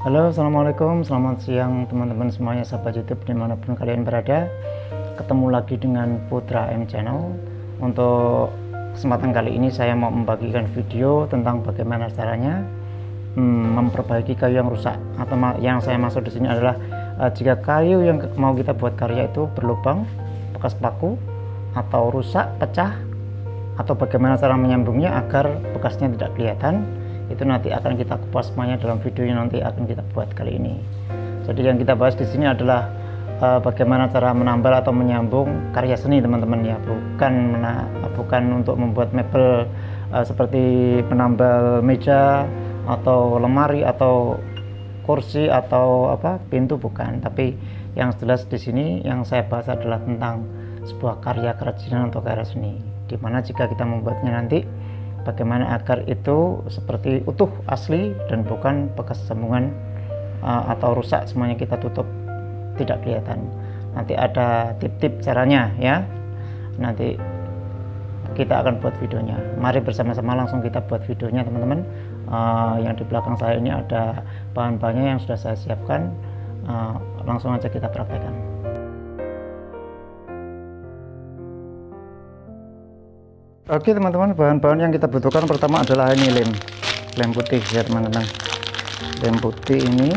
Halo, assalamualaikum, selamat siang teman-teman semuanya, sahabat YouTube dimanapun kalian berada. Ketemu lagi dengan Putra M Channel. Untuk kesempatan kali ini saya mau membagikan video tentang bagaimana caranya memperbaiki kayu yang rusak. Atau yang saya maksud di sini adalah jika kayu yang mau kita buat karya itu berlubang, bekas paku, atau rusak, pecah, atau bagaimana cara menyambungnya agar bekasnya tidak kelihatan. Itu nanti akan kita kupas semuanya dalam video yang nanti akan kita buat kali ini. Jadi yang kita bahas di sini adalah bagaimana cara menambal atau menyambung karya seni, teman-teman ya, bukan untuk membuat mebel seperti menambal meja atau lemari atau kursi atau pintu, bukan. Tapi yang jelas di sini yang saya bahas adalah tentang sebuah karya kerajinan atau karya seni, dimana jika kita membuatnya nanti bagaimana agar itu seperti utuh asli dan bukan bekas sambungan atau rusak semuanya kita tutup tidak kelihatan. Nanti ada tip-tip caranya ya, nanti kita akan buat videonya. Mari bersama-sama langsung kita buat videonya, teman-teman. Yang di belakang saya ini ada bahan-bahannya yang sudah saya siapkan. Langsung aja kita praktekkan. Oke teman-teman, bahan-bahan yang kita butuhkan pertama adalah ini lem putih ya teman-teman. Lem putih ini,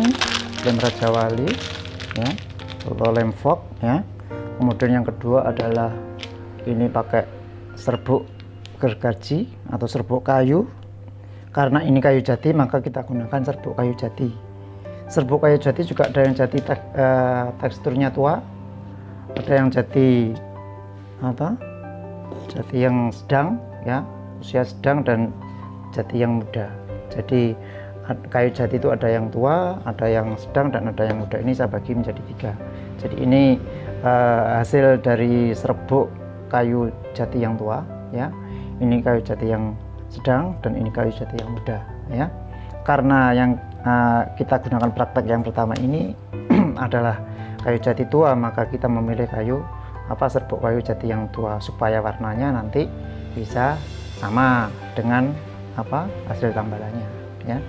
lem Raja Wali ya, atau lem fog ya. Kemudian yang kedua adalah ini pakai serbuk gergaji atau serbuk kayu. Karena ini kayu jati maka kita gunakan serbuk kayu jati. Serbuk kayu jati juga ada yang jati teksturnya tua, ada yang jati jati yang sedang ya, usia sedang, dan jati yang muda. Jadi kayu jati itu ada yang tua, ada yang sedang, dan ada yang muda. Ini saya bagi menjadi 3. Jadi ini hasil dari serbuk kayu jati yang tua ya. Ini kayu jati yang sedang dan ini kayu jati yang muda ya. Karena yang kita gunakan praktek yang pertama ini adalah kayu jati tua, maka kita memilih serbuk kayu jati yang tua supaya warnanya nanti bisa sama dengan hasil tambalannya ya.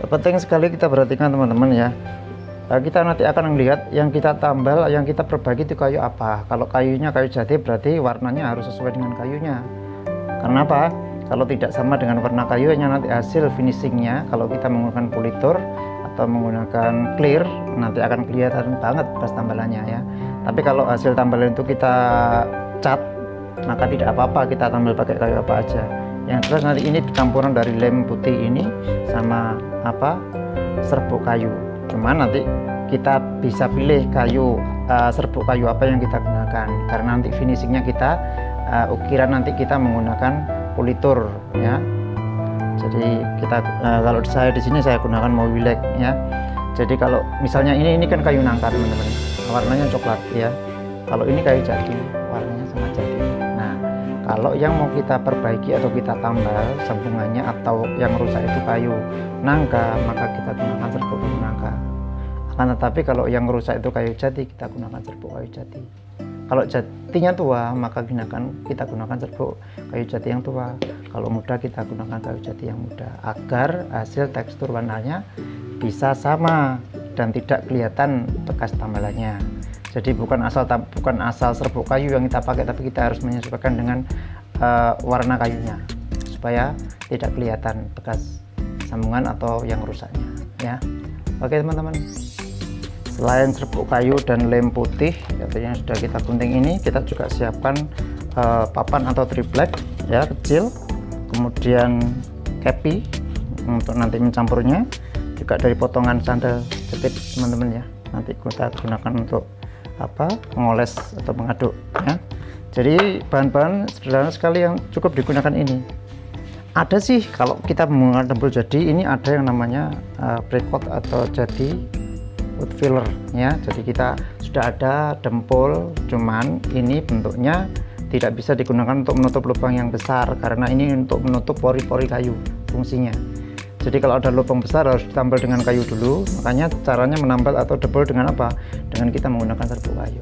Penting sekali kita perhatikan teman-teman ya. Kita nanti akan melihat yang kita tambal, yang kita perbaiki itu kayu apa. Kalau kayunya kayu jati berarti warnanya harus sesuai dengan kayunya. Karena apa? Kalau tidak sama dengan warna kayunya, nanti hasil finishingnya kalau kita menggunakan politur atau menggunakan clear nanti akan kelihatan banget bekas tambalannya ya. Tapi kalau hasil tambalan itu kita cat, maka tidak apa-apa kita tambal pakai kayu apa aja. Yang jelas nanti ini campuran dari lem putih ini sama serbuk kayu. Cuman nanti kita bisa pilih serbuk kayu apa yang kita gunakan, karena nanti finishingnya kita ukiran nanti kita menggunakan politur ya. Jadi kita kalau saya di sini saya gunakan Mobilek ya. Jadi kalau misalnya ini kan kayu nangka teman-teman, warnanya coklat ya. Kalau ini kayu jati, warnanya sangat jati. Nah, kalau yang mau kita perbaiki atau kita tambal sambungannya atau yang rusak itu kayu nangka, maka kita gunakan serbuk kayu nangka. Akan tetapi kalau yang rusak itu kayu jati, kita gunakan serbuk kayu jati. Kalau jatinya tua, maka kita gunakan serbuk kayu jati yang tua. Kalau muda, kita gunakan kayu jati yang muda, agar hasil tekstur warnanya bisa sama dan tidak kelihatan bekas tambalannya. Jadi bukan asal serbuk kayu yang kita pakai, tapi kita harus menyesuaikan dengan warna kayunya supaya tidak kelihatan bekas sambungan atau yang rusaknya ya. Oke teman-teman. Selain serbuk kayu dan lem putih yang sudah kita gunting ini, kita juga siapkan papan atau triplek ya kecil, kemudian kepi untuk nanti mencampurnya, juga dari potongan sandal jepit teman-teman ya, nanti kita gunakan untuk mengoles atau mengaduk ya. Jadi bahan-bahan sederhana sekali yang cukup digunakan ini. Ada sih kalau kita menggunakan dempul jadi, ini ada yang namanya pre-coat atau jadi wood filler ya. Jadi kita sudah ada dempul, cuman ini bentuknya tidak bisa digunakan untuk menutup lubang yang besar, karena ini untuk menutup pori-pori kayu fungsinya. Jadi kalau ada lubang besar harus ditambal dengan kayu dulu. Makanya caranya menambal atau dempul dengan apa? Dengan kita menggunakan serbuk kayu.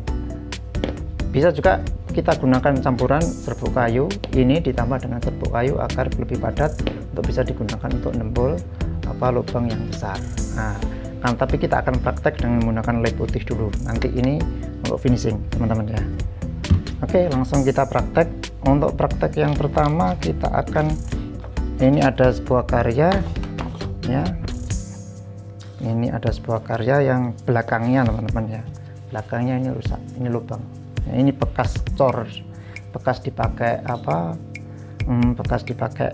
Bisa juga kita gunakan campuran serbuk kayu ini ditambah dengan serbuk kayu agar lebih padat untuk bisa digunakan untuk nembul lubang yang besar. Nah, tapi kita akan praktek dengan menggunakan lem putih dulu. Nanti ini untuk finishing teman-teman ya. Oke, langsung kita praktek. Untuk praktek yang pertama kita akan, ini ada sebuah karya ya. Ini ada sebuah karya yang belakangnya teman-teman ya. Belakangnya ini rusak, ini lubang. Nah, ini bekas cor, bekas dipakai bekas dipakai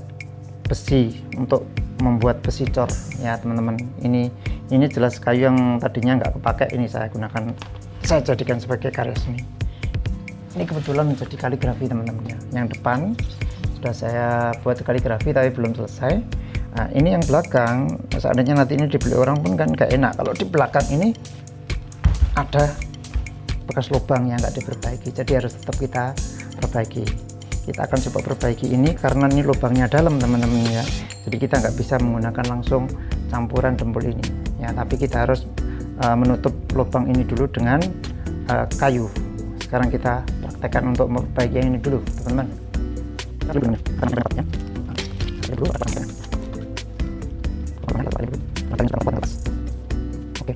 besi untuk membuat besi cor ya teman-teman. Ini jelas kayu yang tadinya nggak kepakai, ini saya jadikan sebagai karya seni. Ini kebetulan menjadi kaligrafi teman-teman ya. Yang depan sudah saya buat kaligrafi tapi belum selesai. Nah, ini yang belakang, seandainya nanti ini dibeli orang pun kan nggak enak kalau di belakang ini ada bekas lubang yang nggak diperbaiki, jadi harus tetap kita perbaiki. Kita akan coba perbaiki ini karena ini lubangnya dalam teman-teman ya, jadi kita nggak bisa menggunakan langsung campuran dempul ini ya, tapi kita harus menutup lubang ini dulu dengan kayu. Sekarang kita praktekkan untuk memperbaiki yang ini dulu teman-teman. Oke.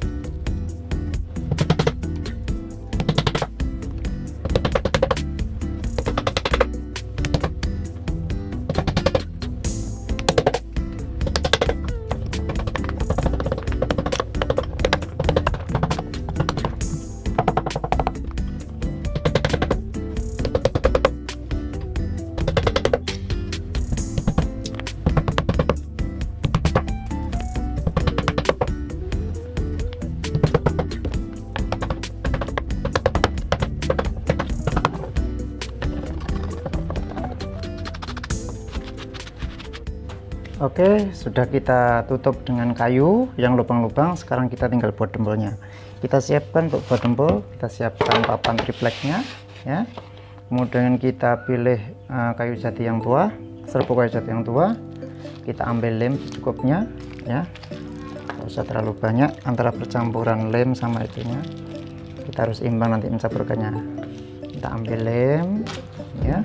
Oke, sudah kita tutup dengan kayu yang lubang-lubang. Sekarang kita tinggal buat dempulnya. Kita siapkan untuk buat dempul, kita siapkan papan tripleknya ya. Kemudian kita pilih kayu jati yang tua, serbuk kayu jati yang tua. Kita ambil lem secukupnya ya. Tidak usah terlalu banyak, antara percampuran lem sama itunya. Kita harus imbang nanti mencampurkannya. Kita ambil lem ya.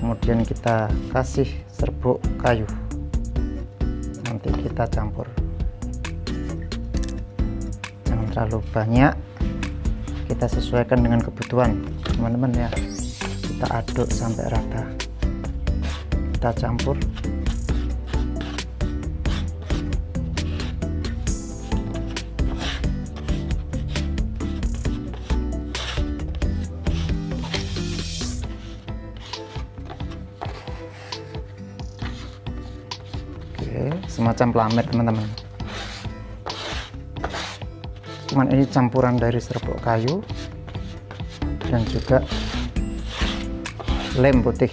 Kemudian kita kasih serbuk kayu. Nanti kita campur, jangan terlalu banyak, kita sesuaikan dengan kebutuhan teman-teman ya. Kita aduk sampai rata, kita campur. Semacam pelamet teman-teman, cuman ini campuran dari serbuk kayu dan juga lem putih.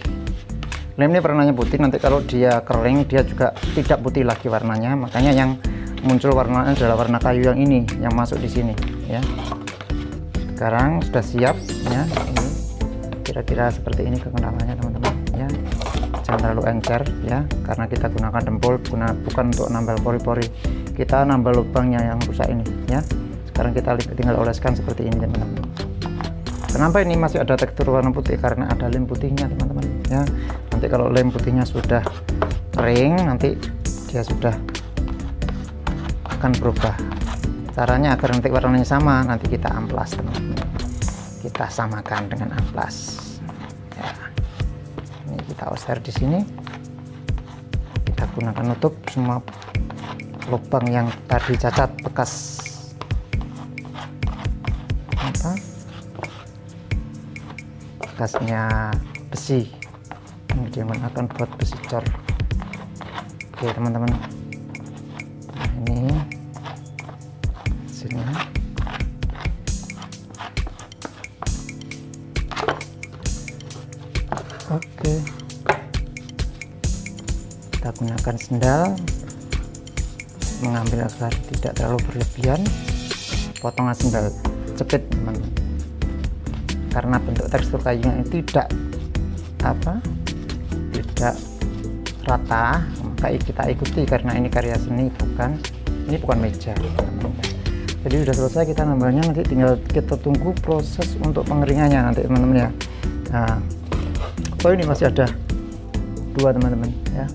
Lem ini warnanya putih, nanti kalau dia kering dia juga tidak putih lagi warnanya, makanya yang muncul warnanya adalah warna kayu yang ini yang masuk di sini ya. Sekarang sudah siap ya, ini kira-kira seperti ini kekendalannya teman-teman ya. Jangan terlalu encer ya, karena kita gunakan dempul bukan untuk nambal pori-pori, kita nambal lubangnya yang rusak ini ya. Sekarang kita tinggal oleskan seperti ini teman-teman. Kenapa ini masih ada tekstur warna putih? Karena ada lem putihnya teman-teman ya. Nanti kalau lem putihnya sudah kering, nanti dia sudah akan berubah. Caranya agar nanti warnanya sama, nanti kita amplas teman-teman, kita samakan dengan amplas. Kita osir di sini, kita gunakan nutup semua lubang yang tadi cacat bekas bekasnya besi yang digunakan buat besi cor. Oke teman-teman, nah, ini sini. Oke, kita gunakan sendal, mengambil agar tidak terlalu berlebihan. Potongan sendal jepit teman-teman, karena bentuk tekstur kayunya itu tidak rata, maka kita ikuti karena ini karya seni, ini bukan meja teman-teman. Jadi sudah selesai kita nambahnya, nanti tinggal kita tunggu proses untuk pengeringannya nanti teman-teman ya. Nah, oh ini masih ada dua teman-teman ya,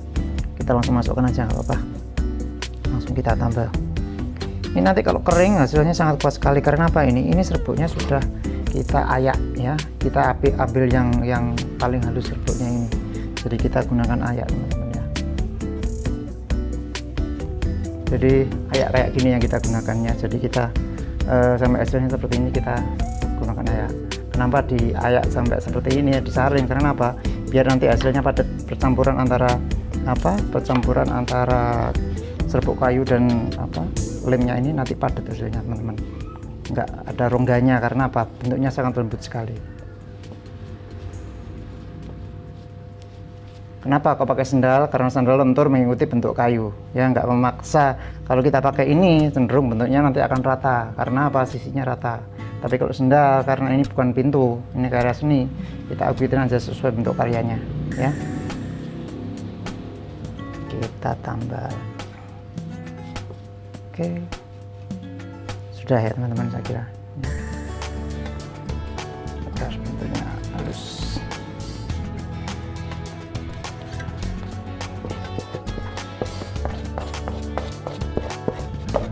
kita langsung masukkan aja, nggak apa-apa, langsung kita tambah. Ini nanti kalau kering hasilnya sangat kuat sekali. Karena apa? Ini serbuknya sudah kita ayak ya, kita ambil yang paling halus serbuknya ini, jadi kita gunakan ayak teman-teman ya. Jadi ayak kayak gini yang kita gunakannya, jadi kita sampai hasilnya seperti ini kita gunakan ayak. Kenapa diayak sampai seperti ini ya, disaring? Karena apa? Biar nanti hasilnya padat, percampuran antara serbuk kayu dan lemnya ini nanti padat hasilnya teman-teman, nggak ada rongganya. Karena apa? Bentuknya sangat lembut sekali. Kenapa kok pakai sendal? Karena sendal lentur mengikuti bentuk kayu ya, nggak memaksa. Kalau kita pakai ini cenderung bentuknya nanti akan rata. Karena apa? Sisinya rata. Tapi kalau sendal, karena ini bukan pintu, ini karya seni, kita abitin aja sesuai bentuk karyanya ya. Kita tambah. Oke, sudah ya teman-teman, saya kira agar bentuknya halus.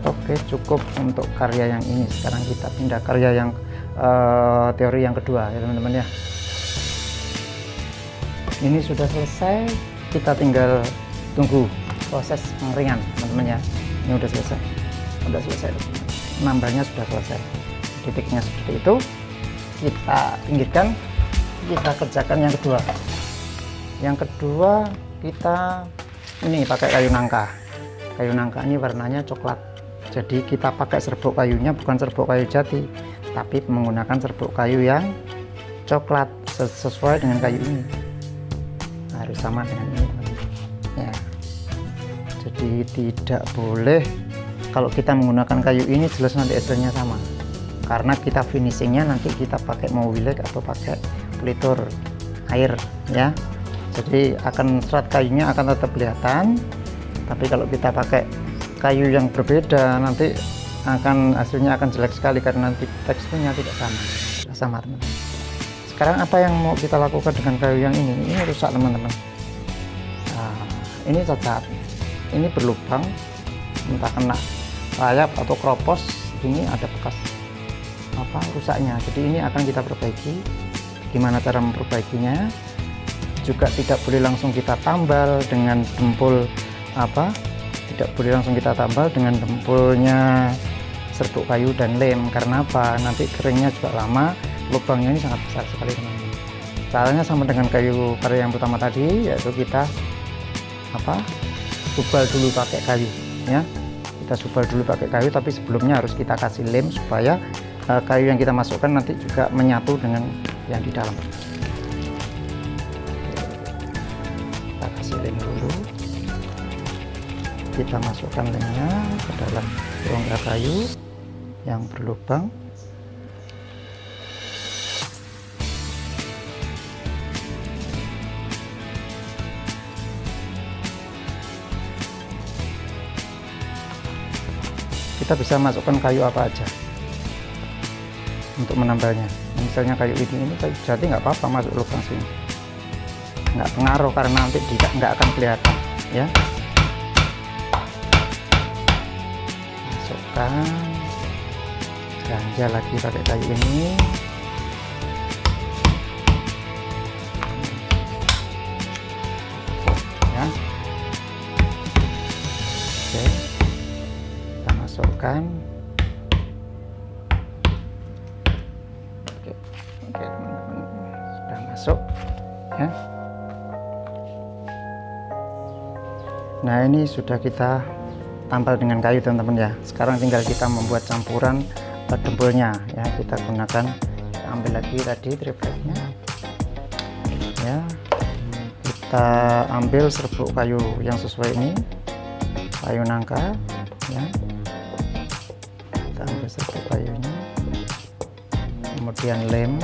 Oke, cukup untuk karya yang ini. Sekarang kita pindah karya yang teori yang kedua ya teman-teman ya. Ini sudah selesai, kita tinggal tunggu proses pengeringan teman-teman ya. Ini udah selesai, nambahnya sudah selesai, titiknya seperti itu. Kita pinggirkan, kita kerjakan yang kedua. Yang kedua kita ini pakai kayu nangka. Kayu nangka ini warnanya coklat, jadi kita pakai serbuk kayunya bukan serbuk kayu jati, tapi menggunakan serbuk kayu yang coklat sesuai dengan kayu ini, harus sama dengan ini teman-teman ya. Jadi tidak boleh kalau kita menggunakan kayu ini jelas nanti hasilnya sama, karena kita finishingnya nanti kita pakai mau wilek atau pakai pelitur air ya. Jadi akan serat kayunya akan tetap kelihatan, tapi kalau kita pakai kayu yang berbeda nanti hasilnya akan jelek sekali, karena nanti teksturnya tidak sama teman-teman. Sekarang apa yang mau kita lakukan dengan kayu yang ini rusak teman-teman. Nah, ini cacat, ini berlubang, entah kena rayap atau kropos, ini ada bekas rusaknya. Jadi ini akan kita perbaiki. Gimana cara memperbaikinya? Juga tidak boleh langsung kita tambal dengan dempul tidak boleh langsung kita tambal dengan dempulnya serbuk kayu dan lem. Karena apa? Nanti keringnya juga lama, lubangnya ini sangat besar sekali teman-teman. Caranya sama dengan kayu karya yang pertama tadi, yaitu kita subal dulu pakai kayu ya. Kita subal dulu pakai kayu, tapi sebelumnya harus kita kasih lem supaya kayu yang kita masukkan nanti juga menyatu dengan yang di dalam. Kita kasih lem dulu, kita masukkan lemnya ke dalam rongga kayu yang berlubang. Kita bisa masukkan kayu apa aja untuk menambalnya. Misalnya kayu ini kayu jati nggak apa-apa masuk lubang sini, nggak pengaruh karena nanti nggak akan kelihatan ya. Masukkan, ganja lagi pakai kayu ini. Ya. Oke. Masukkan. Oke teman-teman, sudah masuk ya. Nah, ini sudah kita tampal dengan kayu teman-teman ya. Sekarang tinggal kita membuat campuran dempulnya ya. Kita gunakan, kita ambil lagi tadi tripleknya ya. Kita ambil serbuk kayu yang sesuai ini, kayu nangka ya. Kita ambil serbuk kayunya, kemudian lem,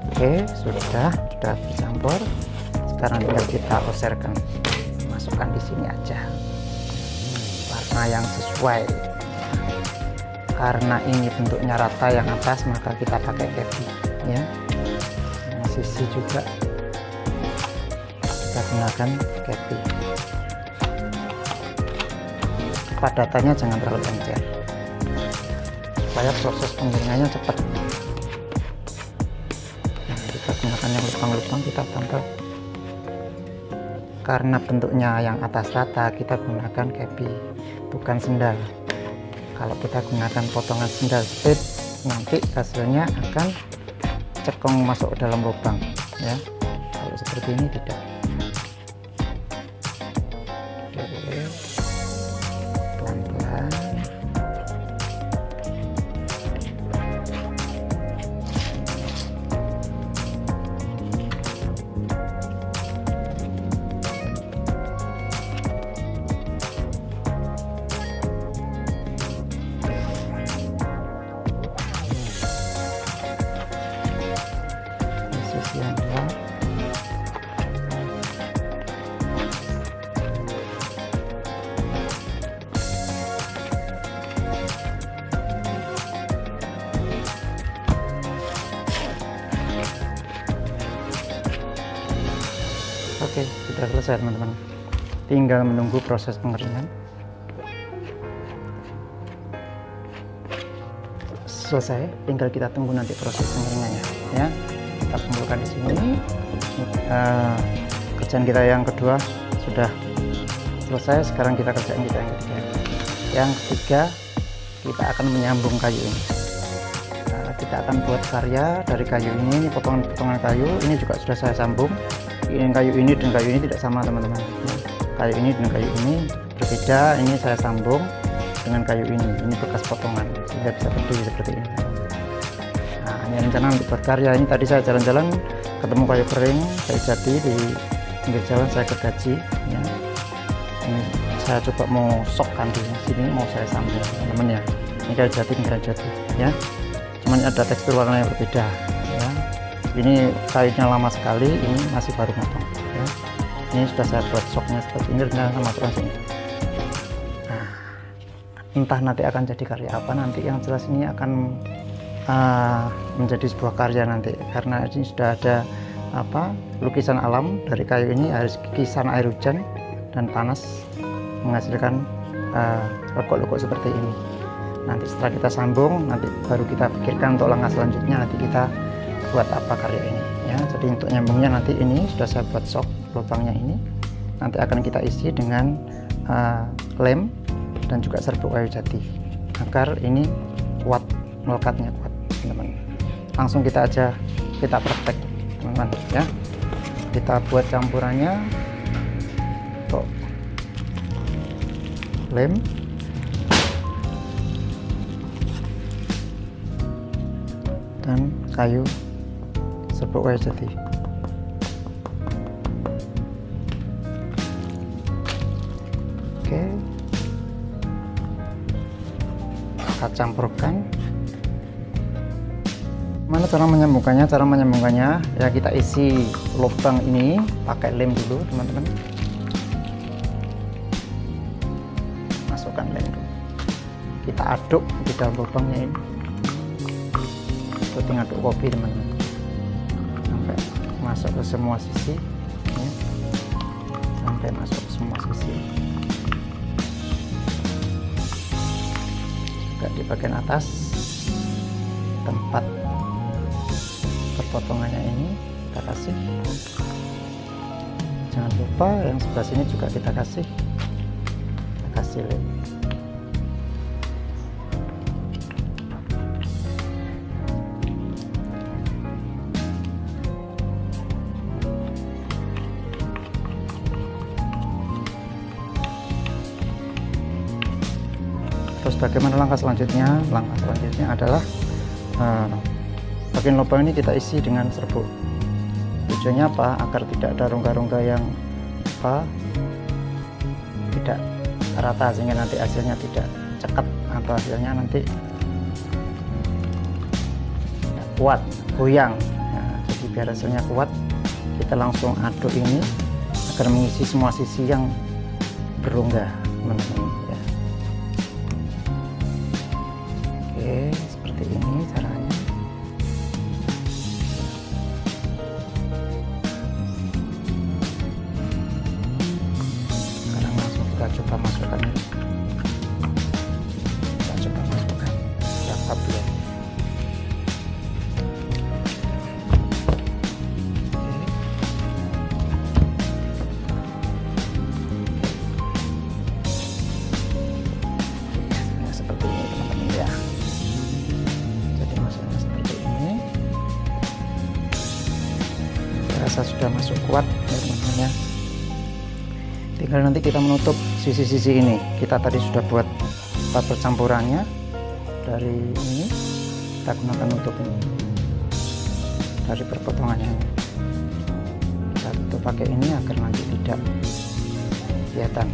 oke, sudah bercampur. Sekarang tinggal kita oserkan, masukkan di sini aja. nah yang sesuai. Karena ini bentuknya rata yang atas, maka kita pakai kepi ya. Yang sisi juga kita gunakan kepi. Kepadatannya jangan terlalu encer supaya proses penggilingannya cepat. Nah, kita gunakan yang lubang-lubang, kita tambah. Karena bentuknya yang atas rata, kita gunakan kepi, bukan sendal. Kalau kita gunakan potongan sendal strip, nanti hasilnya akan cekong masuk dalam lubang ya. Kalau seperti ini tidak. Oke, pelan-pelan. Yang dua. Oke, sudah selesai teman-teman, tinggal menunggu proses pengeringan. Selesai, tinggal kita tunggu nanti proses pengeringannya ya. Kita kumpulkan di sini. Kerjaan kita yang kedua sudah selesai. Sekarang kita kerjain kita yang ketiga. Yang ketiga, kita akan menyambung kayu ini. Kita akan buat karya dari kayu ini potongan-potongan kayu. Ini juga sudah saya sambung. Ini kayu ini dan kayu ini tidak sama teman-teman. Kayu ini dan kayu ini berbeda. Ini saya sambung dengan kayu ini. Ini bekas potongan sehingga bisa berdiri seperti ini. Ini rencana untuk berkarya. Ini tadi saya jalan-jalan ketemu kayu kering, kayu jati di pinggir jalan, saya gergaji ya. Ini saya coba mau sokkan di sini, mau saya sambung teman-teman ya. Ini kayu jati, ini kayu jati ya, cuman ada tekstur warna yang berbeda ya. Ini kayunya lama sekali, ini masih baru potong ya. Ini sudah saya buat soknya seperti ini, rencana saya masukkan sini. Nah, entah nanti akan jadi karya apa nanti, yang jelas ini akan menjadi sebuah karya nanti, karena ini sudah ada lukisan alam dari kayu ini, harus kikisan air hujan dan panas menghasilkan lekuk-lekuk seperti ini. Nanti setelah kita sambung, nanti baru kita pikirkan untuk langkah selanjutnya, nanti kita buat apa karya ini ya. Jadi untuk nyambungnya nanti ini sudah saya buat sok lubangnya ini, nanti akan kita isi dengan lem dan juga serbuk kayu jati agar ini kuat, melekatnya kuat teman-teman. Langsung kita praktek teman-teman ya. Kita buat campurannya untuk lem dan kayu serbuk kayu jati. Oke, kita campurkan. Mana cara menyambungkannya? Cara menyambungkannya ya, kita isi lubang ini pakai lem dulu teman-teman. Masukkan lem dulu, kita aduk di dalam lubangnya ini seperti ngaduk kopi teman-teman, sampai masuk ke semua sisi ya. Sampai masuk ke semua sisi, juga di bagian atas tempat potongannya ini kita kasih. Jangan lupa yang sebelah sini juga kita kasih lem. Terus bagaimana langkah selanjutnya? Langkah selanjutnya adalah bagian lubang ini kita isi dengan serbuk. Tujuannya apa? Agar tidak ada rongga-rongga yang tidak rata, sehingga nanti hasilnya tidak cekat atau hasilnya nanti kuat, goyang. Nah, jadi biar hasilnya kuat, kita langsung aduk ini agar mengisi semua sisi yang berongga teman-teman ya. Oke, seperti ini caranya. Sekarang langsung kita coba masukkan. Kita coba masukkan berapa blok. Seperti ini teman-teman ya. Jadi masuknya seperti ini. Saya rasa sudah masuk kuat ya teman-teman ya. Tinggal nanti kita menutup sisi-sisi ini. Kita tadi sudah buat percampurannya dari ini. Kita gunakan nutup ini dari perpotongannya. Kita tutup pakai ini agar nanti tidak kelihatan.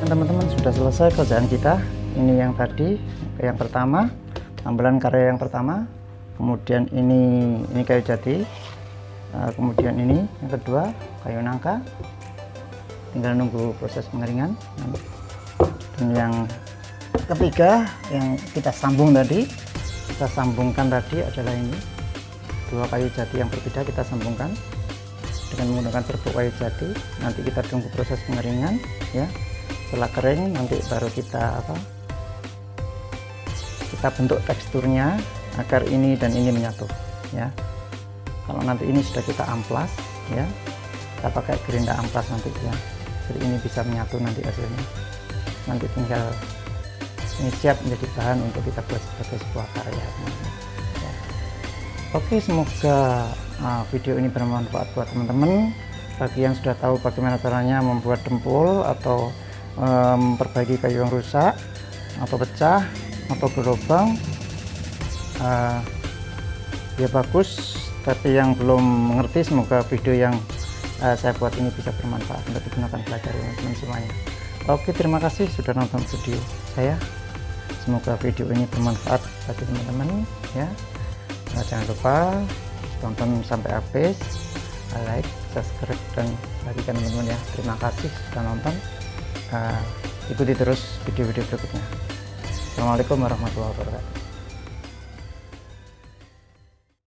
Teman-teman, sudah selesai kerjaan kita. Ini yang tadi, yang pertama, tambelan karya yang pertama. Kemudian ini kayu jati. Kemudian ini yang kedua, kayu nangka. Tinggal nunggu proses pengeringan. Dan yang ketiga yang kita sambung tadi, kita sambungkan tadi adalah ini. Dua kayu jati yang berbeda kita sambungkan dengan menggunakan serbuk kayu jati. Nanti kita tunggu proses pengeringan ya. Setelah kering nanti baru kita bentuk teksturnya agar ini dan ini menyatu ya. Kalau nanti ini sudah kita amplas ya, kita pakai gerinda amplas nanti ya, jadi ini bisa menyatu nanti hasilnya. Nanti tinggal ini siap menjadi bahan untuk kita buat sebagai sebuah karya ya. Oke, semoga video ini bermanfaat buat teman-teman. Bagi yang sudah tahu bagaimana caranya membuat dempul atau memperbaiki kayu yang rusak atau pecah atau berlubang, ya bagus. Tapi yang belum mengerti, semoga video yang saya buat ini bisa bermanfaat untuk digunakan belajar teman-teman semuanya. Oke, terima kasih sudah nonton video saya. Semoga video ini bermanfaat bagi teman-teman ya. Jangan lupa tonton sampai habis, like, subscribe, dan bagikan teman-teman ya. Terima kasih sudah nonton. Ikuti terus video-video berikutnya. Assalamualaikum warahmatullahi wabarakatuh.